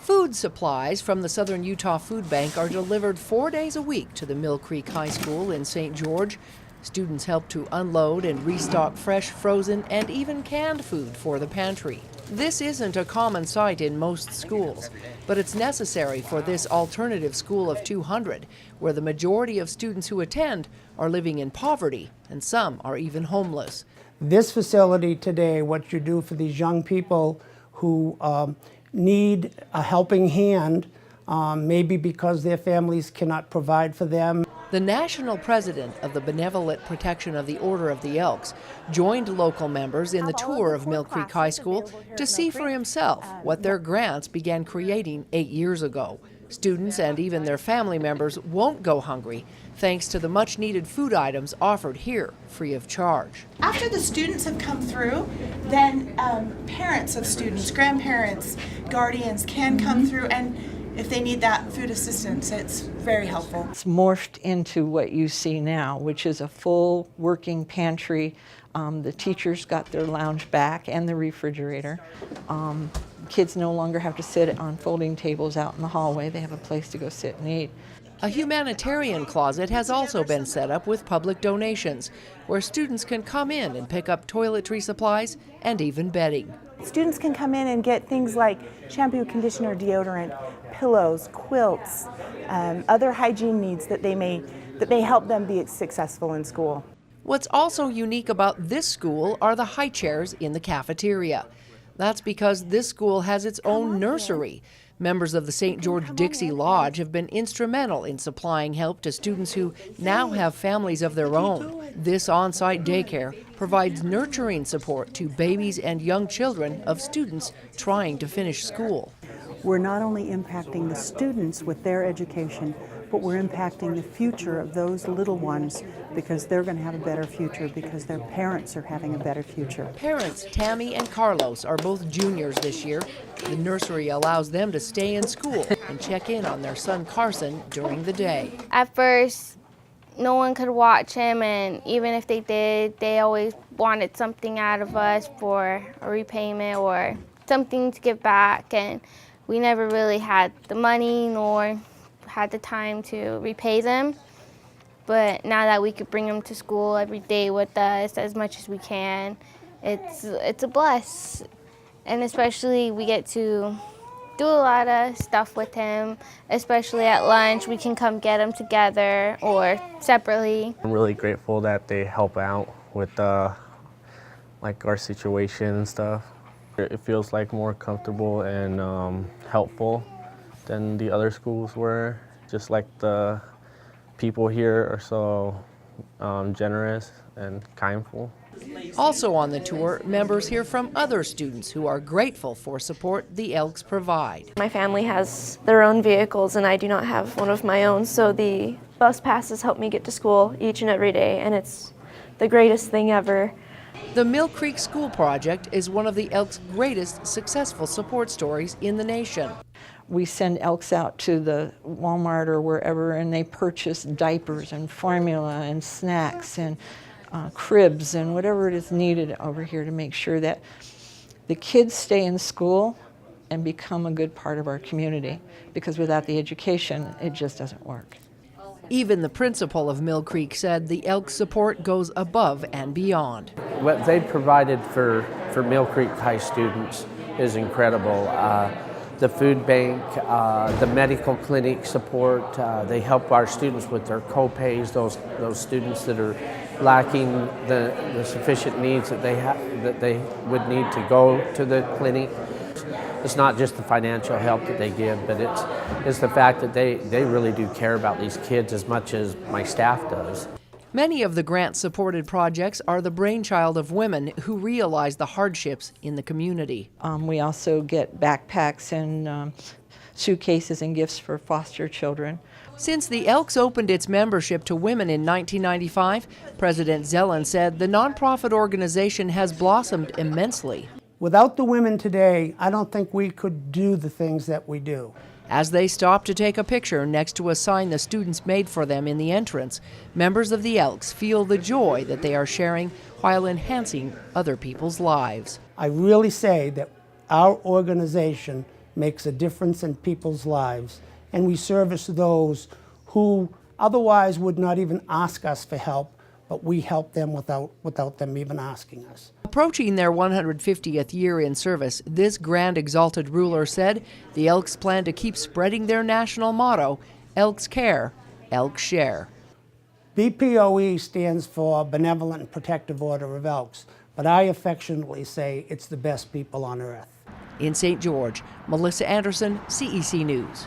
Food supplies from the Southern Utah Food Bank are delivered 4 days a week to the Millcreek High School in St. George. Students help to unload and restock fresh, frozen, and even canned food for the pantry. This isn't a common sight in most schools, but it's necessary for this alternative school of 200, where the majority of students who attend are living in poverty, and some are even homeless. This facility today, what you do for these young people who need a helping hand, maybe because their families cannot provide for them. The national president of the Benevolent Protection of the Order of the Elks joined local members in the tour of Millcreek High School to see for himself what their grants began creating 8 years ago. Students and even their family members won't go hungry thanks to the much-needed food items offered here free of charge. After the students have come through, then parents of students, grandparents, guardians can come through, and if they need that food assistance, it's very helpful. It's morphed into what you see now, which is a full working pantry. The teachers got their lounge back and the refrigerator. Kids no longer have to sit on folding tables out in the hallway. They have a place to go sit and eat. A humanitarian closet has also been set up with public donations, where students can come in and pick up toiletry supplies and even bedding. Students can come in and get things like shampoo, conditioner, deodorant, pillows, quilts, other hygiene needs that may help them be successful in school. What's also unique about this school are the high chairs in the cafeteria. That's because this school has its own nursery. Members of the St. George Dixie Lodge have been instrumental in supplying help to students who now have families of their own. This on-site daycare provides nurturing support to babies and young children of students trying to finish school. We're not only impacting the students with their education, but we're impacting the future of those little ones, because they're going to have a better future because their parents are having a better future. Parents Tammy and Carlos are both juniors this year. The nursery allows them to stay in school and check in on their son Carson during the day. At first, no one could watch him, and even if they did, they always wanted something out of us for a repayment or something to give back, and we never really had the money nor had the time to repay them. But now that we could bring them to school every day with us as much as we can, it's a bless. And especially we get to do a lot of stuff with him, especially at lunch. We can come get him together or separately. I'm really grateful that they help out with like our situation and stuff. It feels like more comfortable and helpful than the other schools were. Just like the people here are so generous and kindful. Also on the tour, members hear from other students who are grateful for support the Elks provide. My family has their own vehicles and I do not have one of my own, so the bus passes help me get to school each and every day, and it's the greatest thing ever. The Millcreek School Project is one of the Elks' greatest successful support stories in the nation. We send Elks out to the Walmart or wherever, and they purchase diapers and formula and snacks and cribs and whatever it is needed over here to make sure that the kids stay in school and become a good part of our community, because without the education, it just doesn't work. Even the principal of Millcreek said the Elks support goes above and beyond. What they've provided for Millcreek High students is incredible. The food bank, the medical clinic support, they help our students with their co-pays, those students that are lacking the sufficient needs that they would need to go to the clinic. It's not just the financial help that they give, but it's the fact that they really do care about these kids as much as my staff does. Many of the grant-supported projects are the brainchild of women who realize the hardships in the community. We also get backpacks and suitcases and gifts for foster children. Since the Elks opened its membership to women in 1995, President Zellen said the nonprofit organization has blossomed immensely. Without the women today, I don't think we could do the things that we do. As they stop to take a picture next to a sign the students made for them in the entrance, members of the Elks feel the joy that they are sharing while enhancing other people's lives. I really say that our organization makes a difference in people's lives, and we service those who otherwise would not even ask us for help, but we help them without them even asking us. Approaching their 150th year in service, this Grand Exalted Ruler said the Elks plan to keep spreading their national motto, Elks Care, Elks Share. B.P.O.E stands for Benevolent and Protective Order of Elks, but I affectionately say it's the best people on earth. In St. George, Melissa Anderson, CEC News.